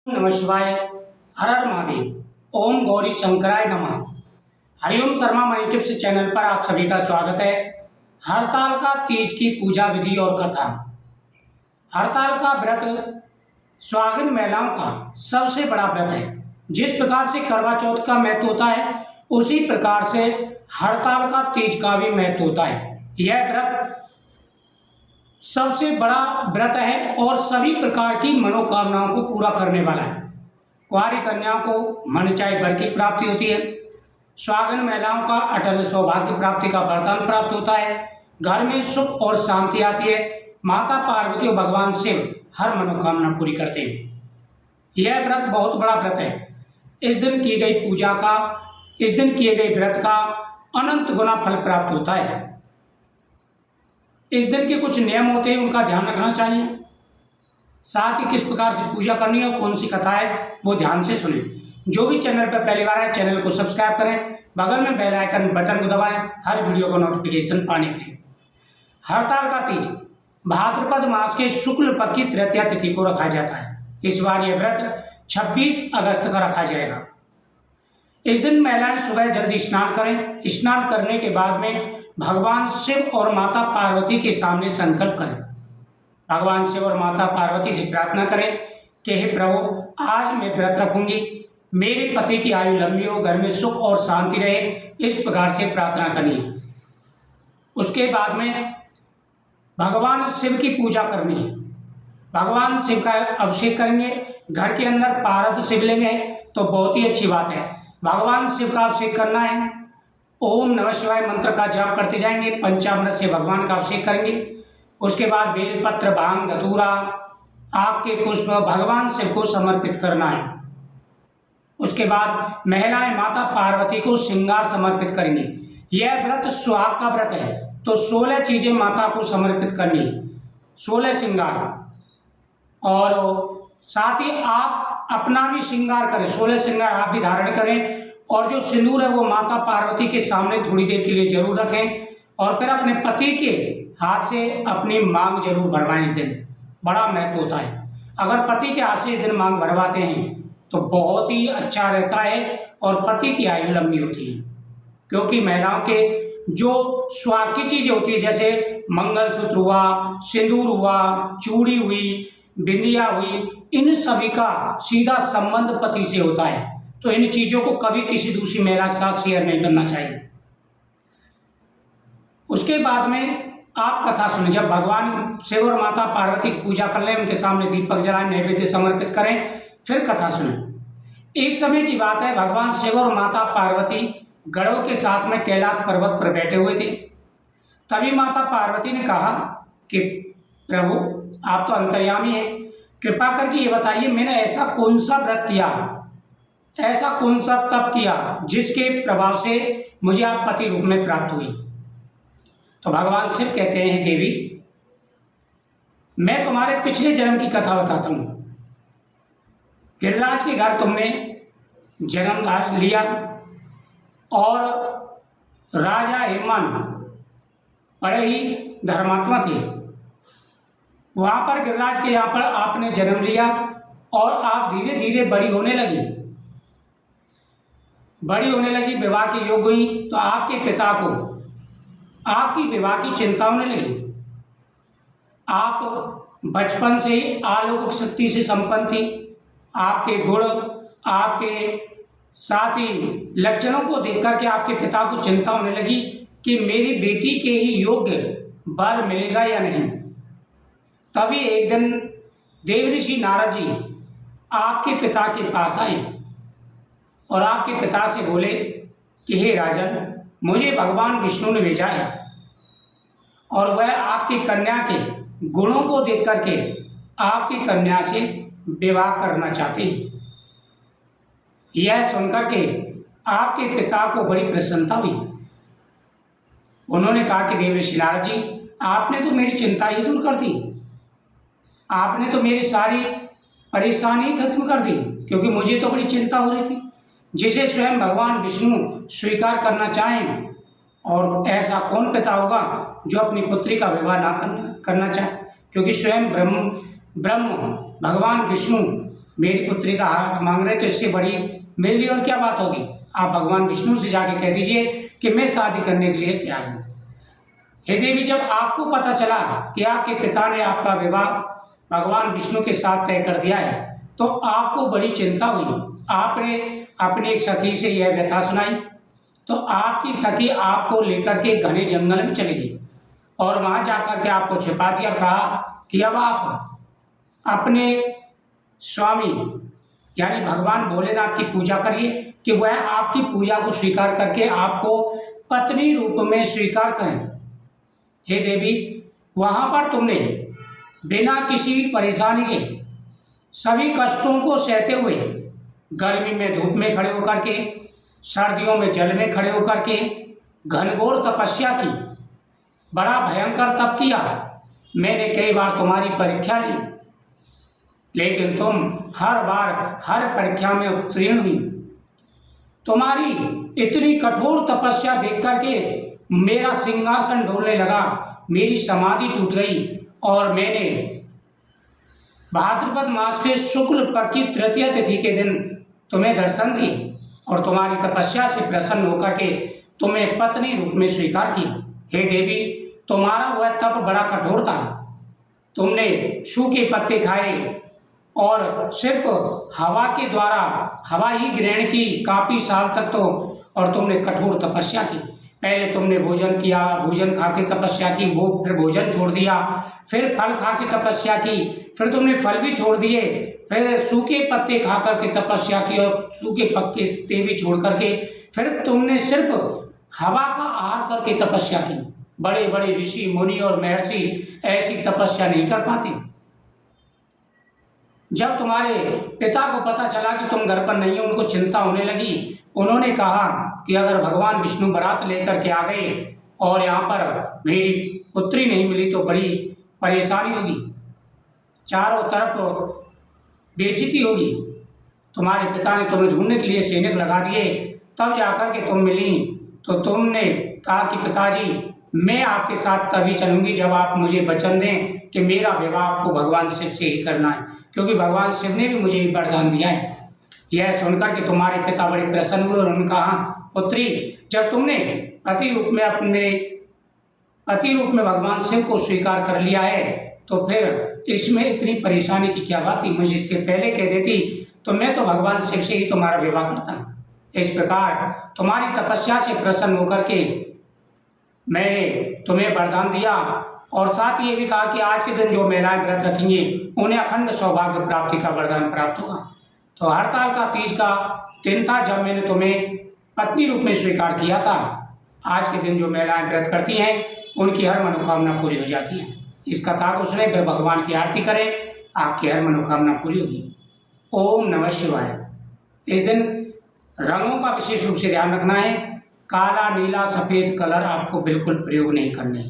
नमः शिवाय। हर हर महादेव। ओम गौरी शंकराय नमः। हरिओम शर्मा माई टिप्स चैनल पर आप सभी का स्वागत है। हड़ताल का तीज की पूजा विधि और कथा। हड़ताल का व्रत सुहागिन महिलाओं का सबसे बड़ा व्रत है। जिस प्रकार से करवा चौथ का महत्व होता है, उसी प्रकार से हड़ताल का तीज का भी महत्व होता है। यह व्रत सबसे बड़ा व्रत है और सभी प्रकार की मनोकामनाओं को पूरा करने वाला है। कुंवारी कन्याओं को मन चाहे वर की प्राप्ति होती है। सुहागिन महिलाओं का अटल सौभाग्य प्राप्ति का वरदान प्राप्त होता है। घर में सुख और शांति आती है। माता पार्वती और भगवान शिव हर मनोकामना पूरी करते हैं। यह व्रत बहुत बड़ा व्रत है। इस दिन की गई पूजा का, इस दिन किए गए व्रत का अनंत गुना फल प्राप्त होता है। इस दिन के कुछ नियम होते हैं, उनका ध्यान रखना चाहिए। साथ ही किस प्रकार से पूजा करनी है और कौन सी कथा है वो ध्यान से सुने। जो भी चैनल पर पहली बार है, चैनल को सब्सक्राइब करें, बगल में बेल आइकन बटन को दबाएं हर वीडियो का नोटिफिकेशन पाने के लिए। हड़ताल का तीज भाद्रपद मास के शुक्ल पक्ष की तृतीया तिथि को रखा जाता है। इस बार यह व्रत 26 अगस्त का रखा जाएगा। इस दिन महिलाएं सुबह जल्दी स्नान करें। स्नान करने के बाद में भगवान शिव और माता पार्वती के सामने संकल्प करें। भगवान शिव और माता पार्वती से प्रार्थना करें कि हे प्रभु, आज मैं व्रत रखूंगी, मेरे पति की आयु लंबी हो, घर में सुख और शांति रहे। इस प्रकार से प्रार्थना करनी है। उसके बाद में भगवान शिव की पूजा करनी है। भगवान शिव का अभिषेक करेंगे। घर के अंदर पारद शिवलिंग है तो बहुत ही अच्छी बात है। भगवान शिव का अभिषेक करना है। ओम नमः शिवाय मंत्र का जाप करते जाएंगे। पंचामृत से भगवान का अभिषेक करेंगे। उसके बाद बेलपत्र, भांग, धतूरा, आग के पुष्प भगवान शिव को समर्पित करना है। उसके बाद महिलाएं माता पार्वती को श्रृंगार समर्पित करेंगी। यह व्रत सुहाग का व्रत है तो 16 चीजें माता को समर्पित करनी है, 16 श्रृंगार। और साथ ही आप अपना भी श्रृंगार करें, 16 श्रृंगार आप भी धारण करें। और जो सिंदूर है वो माता पार्वती के सामने थोड़ी देर के लिए जरूर रखें। और फिर अपने पति के हाथ से अपनी मांग जरूर भरवाएं। इस दिन बड़ा महत्व होता है। अगर पति के हाथ से इस दिन मांग भरवाते हैं तो बहुत ही अच्छा रहता है और पति की आयु लंबी होती है। क्योंकि महिलाओं के जो सुहाग की चीजें होती है, जैसे मंगलसूत्र हुआ, सिंदूर हुआ, चूड़ी हुई, बिंदिया हुई, इन सभी का सीधा संबंध पति से होता है। तो इन चीजों को कभी किसी दूसरी महिला के साथ शेयर नहीं करना चाहिए। उसके बाद में आप कथा सुने। जब भगवान शिव और माता पार्वती की पूजा कर लें, उनके सामने दीपक जलाएं, नैवेद्य समर्पित करें, फिर कथा सुने। एक समय की बात है, भगवान शिव और माता पार्वती गणों के साथ में कैलाश पर्वत पर बैठे हुए थे। तभी माता पार्वती ने कहा कि प्रभु, आप तो अंतर्यामी हैं, कृपा करके ये बताइए मैंने ऐसा कौन सा व्रत किया, ऐसा कौन सा तप किया जिसके प्रभाव से मुझे आप पति रूप में प्राप्त हुई। तो भगवान शिव कहते हैं, देवी, मैं तुम्हारे पिछले जन्म की कथा बताता हूं। गिरिराज के घर तुमने जन्म लिया और राजा हिमवन बड़े ही धर्मात्मा थे। वहां पर गिरिराज के यहाँ पर आपने जन्म लिया और आप धीरे धीरे बड़ी होने लगी, विवाह के योग्य हुई। तो आपके पिता को आपकी विवाह की चिंता होने लगी। आप बचपन से ही अलौकिक शक्ति से संपन्न थी। आपके गुण, आपके साथ ही लक्षणों को देख करके आपके पिता को चिंता होने लगी कि मेरी बेटी के ही योग्य वर मिलेगा या नहीं। तभी एक दिन देवऋषि नारद जी आपके पिता के पास आए और आपके पिता से बोले कि हे राजन, मुझे भगवान विष्णु ने भेजा है और वह आपकी कन्या के गुणों को देख करके आपकी कन्या से विवाह करना चाहते हैं। यह सुनकर के आपके पिता को बड़ी प्रसन्नता हुई। उन्होंने कहा कि देवऋषि नारद जी, आपने तो मेरी चिंता ही दूर कर दी, आपने तो मेरी सारी परेशानी खत्म कर दी, क्योंकि मुझे तो बड़ी चिंता हो रही थी। जिसे स्वयं भगवान विष्णु स्वीकार करना चाहें, और ऐसा कौन पिता होगा जो अपनी पुत्री का विवाह ना करना चाहे। क्योंकि स्वयं ब्रह्म भगवान विष्णु मेरी पुत्री का हाथ मांग रहे तो इससे बड़ी मेरे लिए और क्या बात होगी। आप भगवान विष्णु से जाके कह दीजिए कि मैं शादी करने के लिए तैयार हूँ। हे देवी, जब आपको पता चला कि आपके पिता ने आपका विवाह भगवान विष्णु के साथ तय कर दिया है तो आपको बड़ी चिंता हुई। आपने अपनी एक सखी से यह व्यथा सुनाई तो आपकी सखी आपको लेकर के घने जंगल में चली गई और वहां जाकर के आपको छिपा दिया और कहा कि अब आप अपने स्वामी यानी भगवान भोलेनाथ की पूजा करिए कि वह आपकी पूजा को स्वीकार करके आपको पत्नी रूप में स्वीकार करें। हे देवी, वहां पर तुमने बिना किसी परेशानी के सभी कष्टों को सहते हुए गर्मी में धूप में खड़े होकर के, सर्दियों में जल में खड़े होकर के घनघोर तपस्या की, बड़ा भयंकर तप किया। मैंने कई बार तुम्हारी परीक्षा ली लेकिन तुम हर बार हर परीक्षा में उत्तीर्ण हुई। तुम्हारी इतनी कठोर तपस्या देख करके मेरा सिंहासन डोलने लगा, मेरी समाधि टूट गई और मैंने भाद्रपद मास के शुक्ल पक्ष की तृतीय तिथि के दिन तुम्हें दर्शन दिए और तुम्हारी तपस्या से प्रसन्न होकर के तुम्हें पत्नी रूप में स्वीकार किया। हे देवी, तुम्हारा वह तप बड़ा कठोर था। तुमने सूखे पत्ते खाए और सिर्फ हवा के द्वारा हवा ही ग्रहण की काफी साल तक तो, और तुमने कठोर तपस्या की। पहले तुमने भोजन किया, भोजन खा के तपस्या की, वो फिर भोजन छोड़ दिया, फिर फल खा के तपस्या की, फिर तुमने फल भी छोड़ दिए, फिर सूखे पत्ते खा करके तपस्या की और सूखे पत्ते भी छोड़ करके फिर तुमने सिर्फ हवा का आहार करके तपस्या की। बड़े बड़े ऋषि मुनि और महर्षि ऐसी तपस्या नहीं कर पाते। जब तुम्हारे पिता को पता चला कि तुम घर पर नहीं हो, उनको चिंता होने लगी। उन्होंने कहा कि अगर भगवान विष्णु बारात लेकर के आ गए और यहाँ पर मेरी पुत्री नहीं मिली तो बड़ी परेशानी होगी, चारों तरफ बेइज्जती होगी। तुम्हारे पिता ने तुम्हें ढूंढने के लिए सैनिक लगा दिए, तब जाकर के तुम मिली तो तुमने कहा कि पिताजी, मैं आपके साथ तभी चलूंगी जब आप मुझे वचन दें कि मेरा विवाह आपको भगवान शिव से ही करना है, क्योंकि भगवान शिव ने भी मुझे ही वरदान दिया है। यह सुनकर के तुम्हारे पिता बड़े प्रसन्न हुए और उन्होंने कहा, पुत्री, जब तुमने पति रूप में भगवान शिव को स्वीकार कर लिया है तो फिर इसमें इतनी परेशानी की क्या बात थी। मुझे इससे पहले कह देती तो मैं तो भगवान शिव से ही तुम्हारा विवाह करता। इस प्रकार तुम्हारी तपस्या से प्रसन्न होकर के मैंने तुम्हें वरदान दिया और साथ ही ये भी कहा कि आज के दिन जो महिलाएं व्रत रखेंगी उन्हें अखंड सौभाग्य प्राप्ति का वरदान प्राप्त होगा। तो हड़ताल का तीज का दिन था जब मैंने तुम्हें पत्नी रूप में स्वीकार किया था। आज के दिन जो महिलाएं व्रत करती हैं उनकी हर मनोकामना पूरी हो जाती है। इस कथा को सुने, फिर भगवान की आरती करें, आपकी हर मनोकामना पूरी होगी। ओम नमः शिवाय। इस दिन रंगों का विशेष रूप से ध्यान रखना है। काला, नीला, सफेद कलर आपको बिल्कुल प्रयोग नहीं करने।